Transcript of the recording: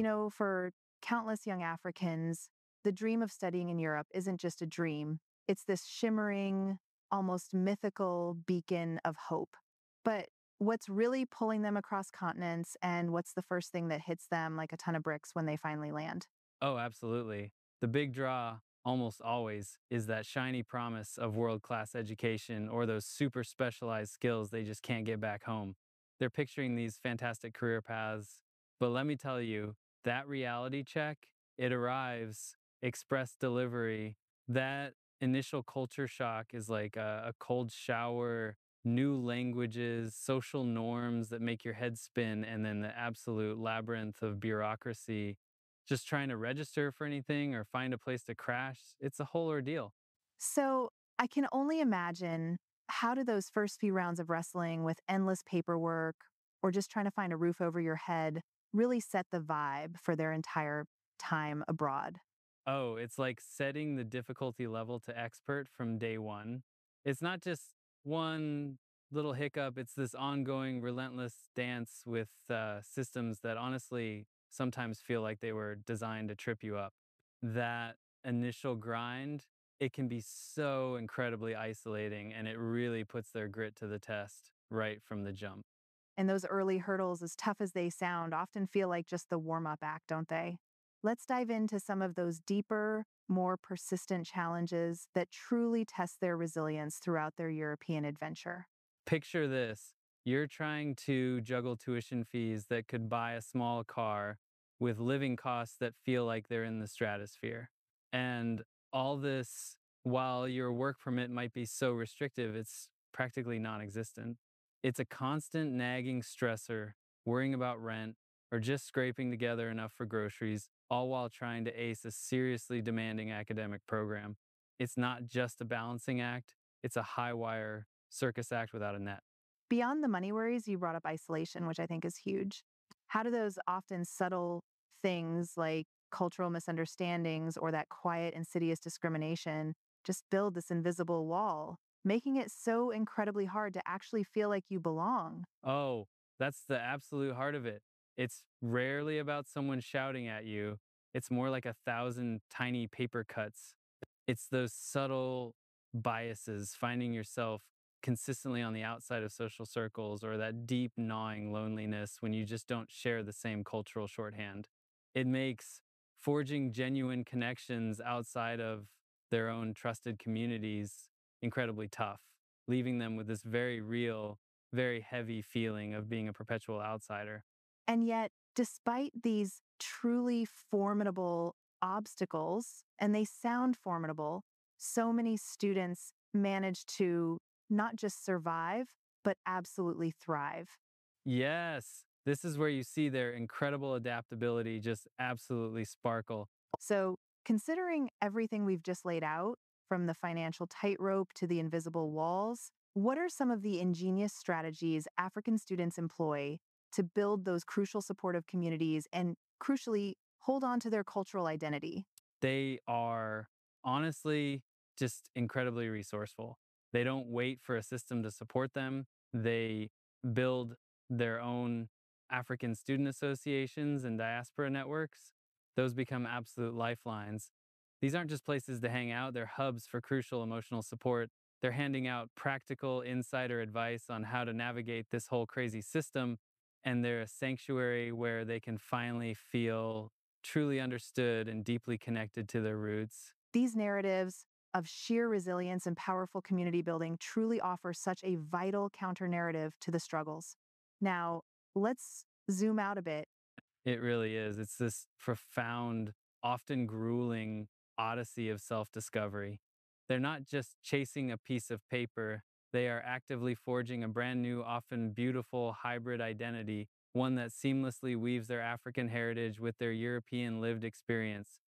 For countless young Africans, the dream of studying in Europe isn't just a dream, it's this shimmering, almost mythical beacon of hope. But what's really pulling them across continents, and what's the first thing that hits them like a ton of bricks when they finally land? Oh, absolutely. The big draw almost always is that shiny promise of world class education or those super specialized skills they just can't get back home. They're picturing these fantastic career paths. But let me tell you, that reality check, it arrives, express delivery. That initial culture shock is like a cold shower, new languages, social norms that make your head spin, and then the absolute labyrinth of bureaucracy just trying to register for anything or find a place to crash, it's a whole ordeal. So I can only imagine, how do those first few rounds of wrestling with endless paperwork or just trying to find a roof over your head really set the vibe for their entire time abroad? Oh, it's like setting the difficulty level to expert from day one. It's not just one little hiccup, it's this ongoing, relentless dance with systems that honestly sometimes feel like they were designed to trip you up. That initial grind, it can be so incredibly isolating and it really puts their grit to the test right from the jump. And those early hurdles, as tough as they sound, often feel like just the warm up act, don't they? Let's dive into some of those deeper, more persistent challenges that truly test their resilience throughout their European adventure. Picture this: you're trying to juggle tuition fees that could buy a small car with living costs that feel like they're in the stratosphere. And all this while your work permit might be so restrictive, it's practically non existent. It's a constant nagging stressor, worrying about rent or just scraping together enough for groceries, all while trying to ace a seriously demanding academic program. It's not just a balancing act, it's a high wire circus act without a net. Beyond the money worries, you brought up isolation, which I think is huge. How do those often subtle things like cultural misunderstandings or that quiet, insidious discrimination just build this invisible wall, making it so incredibly hard to actually feel like you belong? Oh, that's the absolute heart of it. It's rarely about someone shouting at you. It's more like 1,000 tiny paper cuts. It's those subtle biases, finding yourself consistently on the outside of social circles, or that deep gnawing loneliness when you just don't share the same cultural shorthand. It makes forging genuine connections outside of their own trusted communities incredibly tough, leaving them with this very real, very heavy feeling of being a perpetual outsider. And yet, despite these truly formidable obstacles, and they sound formidable, so many students manage to not just survive, but absolutely thrive. Yes, this is where you see their incredible adaptability just absolutely sparkle. So, considering everything we've just laid out, from the financial tightrope to the invisible walls, what are some of the ingenious strategies African students employ to build those crucial supportive communities and, crucially, hold on to their cultural identity? They are honestly just incredibly resourceful. They don't wait for a system to support them. They build their own African student associations and diaspora networks. Those become absolute lifelines. These aren't just places to hang out, they're hubs for crucial emotional support. They're handing out practical insider advice on how to navigate this whole crazy system. And they're a sanctuary where they can finally feel truly understood and deeply connected to their roots. These narratives of sheer resilience and powerful community building truly offer such a vital counter narrative to the struggles. Now, let's zoom out a bit. It really is. It's this profound, often grueling odyssey of self discovery. They're not just chasing a piece of paper, they are actively forging a brand new, often beautiful hybrid identity, one that seamlessly weaves their African heritage with their European lived experience.